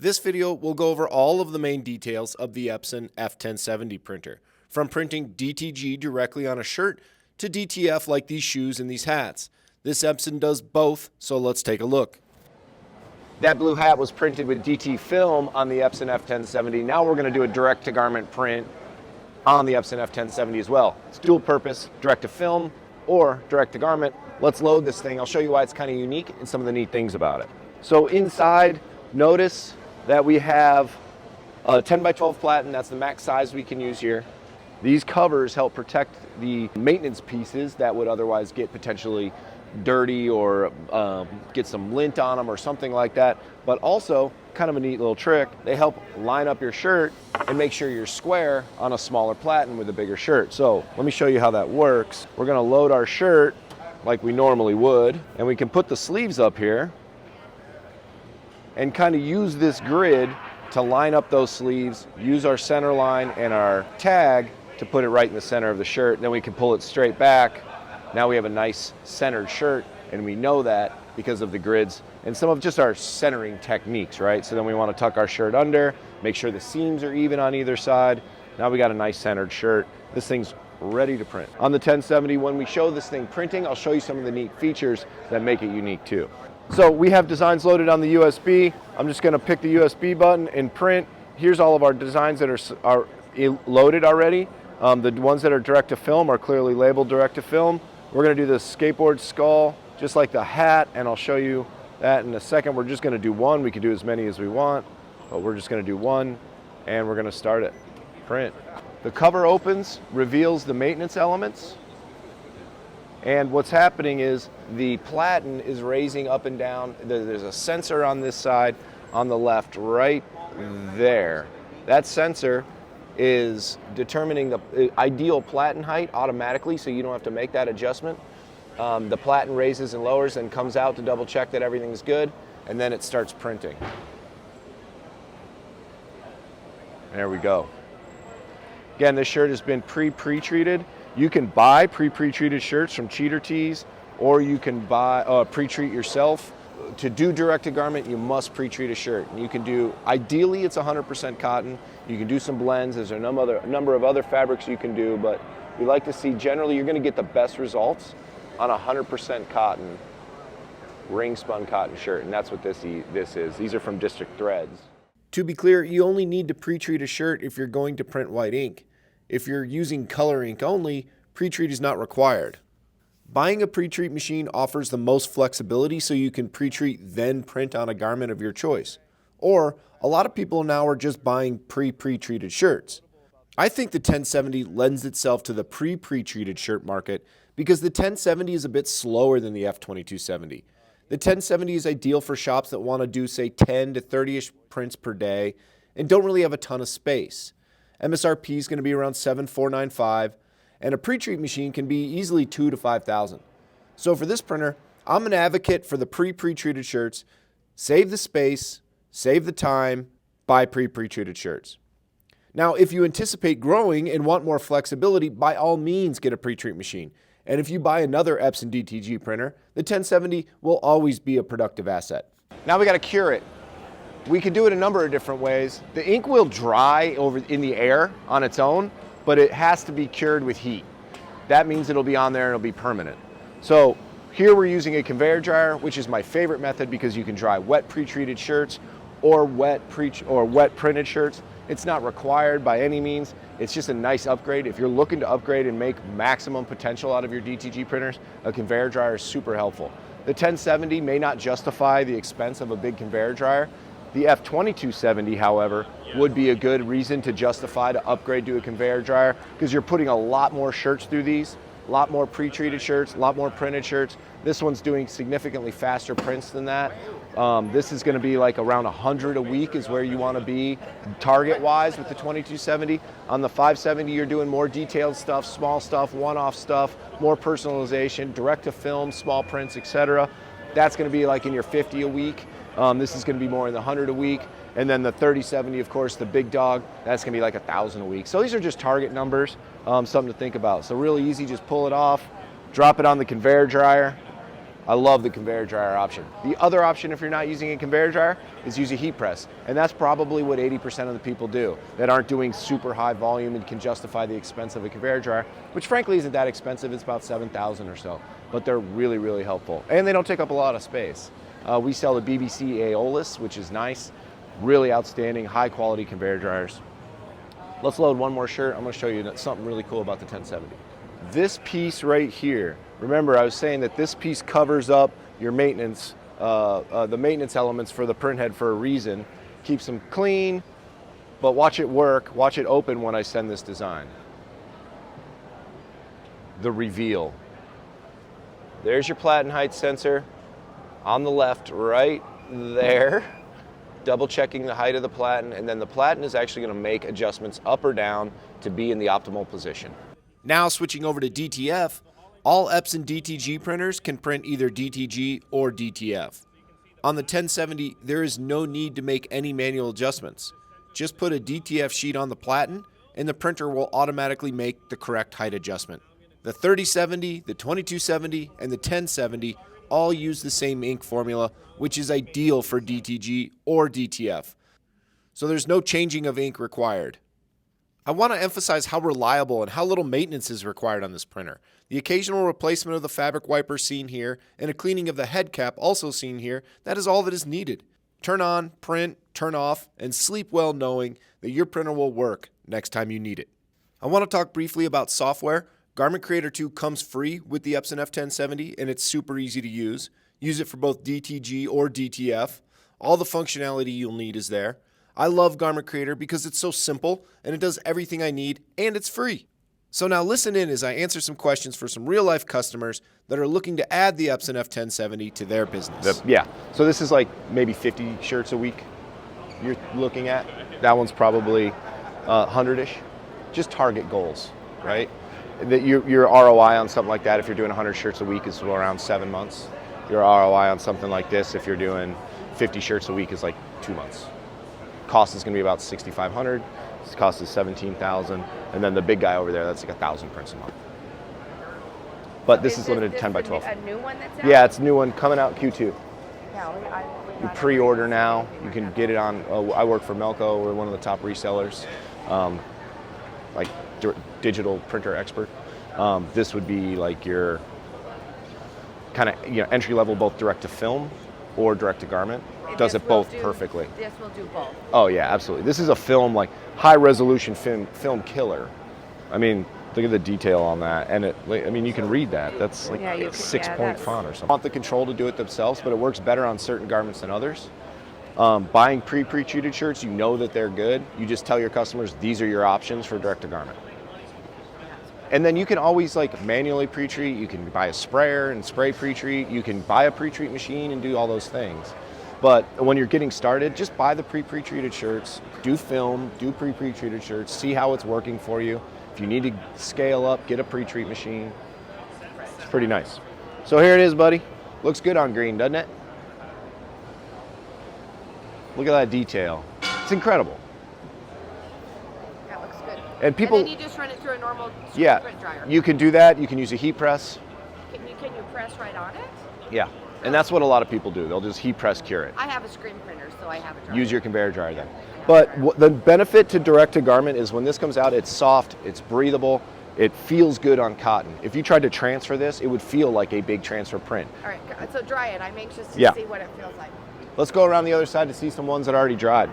This video will go over all of the main details of the Epson F1070 printer, from printing DTG directly on a shirt to DTF like these shoes and these hats. This Epson does both, so let's take a look. That blue hat was printed with DT film on the Epson F1070. Now we're going to do a direct-to-garment print on the Epson F1070 as well. It's dual purpose, direct-to-film or direct-to-garment. Let's load this thing. I'll show you why it's kind of unique and some of the neat things about it. So inside, notice that we have a 10 by 12 platen. That's the max size we can use here. These covers help protect the maintenance pieces that would otherwise get potentially dirty or get some lint on them or something like that. But also, kind of a neat little trick, they help line up your shirt and make sure you're square on a smaller platen with a bigger shirt. So let me show you how that works. We're gonna load our shirt like we normally would, and we can put the sleeves up here and kind of use this grid to line up those sleeves, use our center line and our tag to put it right in the center of the shirt. Then we can pull it straight back. Now we have a nice centered shirt, and we know that because of the grids and some of just our centering techniques, right? So then we want to tuck our shirt under, make sure the seams are even on either side. Now we got a nice centered shirt. This thing's ready to print. On the 1070, when we show this thing printing, I'll show you some of the neat features that make it unique too. So we have designs loaded on the USB. I'm just gonna pick the USB button and print. Here's all of our designs that are loaded already. The ones that are direct to film are clearly labeled direct to film. We're gonna do the skateboard skull, just like the hat, and I'll show you that in a second. We're just gonna do one. We can do as many as we want, but we're just gonna do one, and we're gonna start it. Print. The cover opens, reveals the maintenance elements, and what's happening is the platen is raising up and down. There's a sensor on this side, on the left, right there. That sensor is determining the ideal platen height automatically, so you don't have to make that adjustment. The platen raises and lowers and comes out to double check that everything's good, and then it starts printing. There we go. Again, this shirt has been pre-treated. You can buy pre-treated shirts from Cheater Tees, or you can buy pre-treat yourself. To do direct-to-garment, you must pre-treat a shirt. And you can do, ideally it's 100% cotton. You can do some blends. There's a number of other fabrics you can do, but we like to see, generally you're gonna get the best results on 100% cotton, ring-spun cotton shirt, and that's what this is. These are from District Threads. To be clear, you only need to pre-treat a shirt if you're going to print white ink. If you're using color ink only, pre-treat is not required. Buying a Pretreat machine offers the most flexibility, so you can pre-treat then print on a garment of your choice. Or, a lot of people now are just buying pre-treated shirts. I think the 1070 lends itself to the pre-treated shirt market because the 1070 is a bit slower than the F2270. The 1070 is ideal for shops that want to do, say, 10 to 30-ish prints per day and don't really have a ton of space. MSRP is going to be around $7,495. And a Pretreat machine can be easily $2,000 to $5,000. So for this printer, I'm an advocate for the pre-treated shirts. Save the space, save the time, buy pre-treated shirts. Now, if you anticipate growing and want more flexibility, by all means get a Pretreat machine. And if you buy another Epson DTG printer, the 1070 will always be a productive asset. Now we got to cure it. We can do it a number of different ways. The ink will dry over in the air on its own, but it has to be cured with heat. That means it'll be on there and it'll be permanent. So here we're using a conveyor dryer, which is my favorite method because you can dry wet pre-treated shirts or wet printed shirts. It's not required by any means. It's just a nice upgrade. If you're looking to upgrade and make maximum potential out of your DTG printers, a conveyor dryer is super helpful. The 1070 may not justify the expense of a big conveyor dryer. The F2270, however, would be a good reason to justify to upgrade to a conveyor dryer because you're putting a lot more shirts through these, a lot more pre-treated shirts, a lot more printed shirts. This one's doing significantly faster prints than that. This is going to be like around 100 a week is where you want to be target-wise with the 2270. On the 570, you're doing more detailed stuff, small stuff, one-off stuff, more personalization, direct-to-film, small prints, etc. That's going to be like in your 50 a week. This is going to be more in the 100 a week. And then the 3070, of course, the big dog, that's going to be like 1,000 a week. So these are just target numbers, something to think about. So really easy, just pull it off, drop it on the conveyor dryer, I love the conveyor dryer option. The other option, if you're not using a conveyor dryer, is use a heat press. And that's probably what 80% of the people do that aren't doing super high volume and can justify the expense of a conveyor dryer, which frankly isn't that expensive. It's about $7,000 or so, but they're really, really helpful. And they don't take up a lot of space. We sell the BBC Aeolus, which is nice, really outstanding, high quality conveyor dryers. Let's load one more shirt. I'm gonna show you something really cool about the 1070. This piece right here, remember I was saying that this piece covers up your maintenance, the maintenance elements for the print head for a reason. Keeps them clean, but watch it work, watch it open when I send this design. The reveal. There's your platen height sensor on the left, right there. Double checking the height of the platen, and then the platen is actually gonna make adjustments up or down to be in the optimal position. Now switching over to DTF, all Epson DTG printers can print either DTG or DTF. On the 1070, there is no need to make any manual adjustments. Just put a DTF sheet on the platen and the printer will automatically make the correct height adjustment. The 3070, the 2270, and the 1070 all use the same ink formula, which is ideal for DTG or DTF. So there's no changing of ink required. I want to emphasize how reliable and how little maintenance is required on this printer. The occasional replacement of the fabric wiper seen here and a cleaning of the head cap also seen here, that is all that is needed. Turn on, print, turn off, and sleep well knowing that your printer will work next time you need it. I want to talk briefly about software. Garment Creator 2 comes free with the Epson F1070 and it's super easy to use. Use it for both DTG or DTF. All the functionality you'll need is there. I love Garment Creator because it's so simple and it does everything I need and it's free. So now listen in as I answer some questions for some real life customers that are looking to add the Epson F1070 to their business. Yeah, so this is like maybe 50 shirts a week you're looking at. That one's probably 100-ish. Just target goals, right? That your ROI on something like that, if you're doing 100 shirts a week, is around 7 months. Your ROI on something like this, if you're doing 50 shirts a week, is like 2 months. Cost is going to be about $6,500. This cost is $17,000, and then the big guy over there, that's like 1,000 prints a month. But this is limited to 10 by 12. A new one that's out? Yeah, it's a new one coming out Q2. Yeah, You pre-order now. You can get it on. I work for Melco. We're one of the top resellers, like digital printer expert. This would be like your kind of entry level, both direct to film or direct to garment. Does it both perfectly. This will do both. Oh yeah, absolutely. This is a film, like high resolution film killer. I mean, look at the detail on that, and you can read that. That's like a 6-point font or something. I want the control to do it themselves, but it works better on certain garments than others. Buying pre-treated shirts, you know that they're good. You just tell your customers these are your options for direct to garment. And then you can always like manually pre-treat. You can buy a sprayer and spray pre-treat. You can buy a Pretreat machine and do all those things. But when you're getting started, just buy the pre-treated shirts, do film, do pre-treated shirts, see how it's working for you. If you need to scale up, get a Pretreat machine. It's pretty nice. So here it is, buddy. Looks good on green, doesn't it? Look at that detail. It's incredible. That looks good. And people, and then you just run it through a normal print dryer. You can do that. You can use a heat press. Can you press right on it? Yeah. And that's what a lot of people do. They'll just heat press cure it. I have a screen printer, so I have a dryer. Use your conveyor dryer then. But the benefit to direct to garment is when this comes out, it's soft, it's breathable, it feels good on cotton. If you tried to transfer this, it would feel like a big transfer print. All right, so dry it. I'm anxious to see what it feels like. Let's go around the other side to see some ones that are already dried.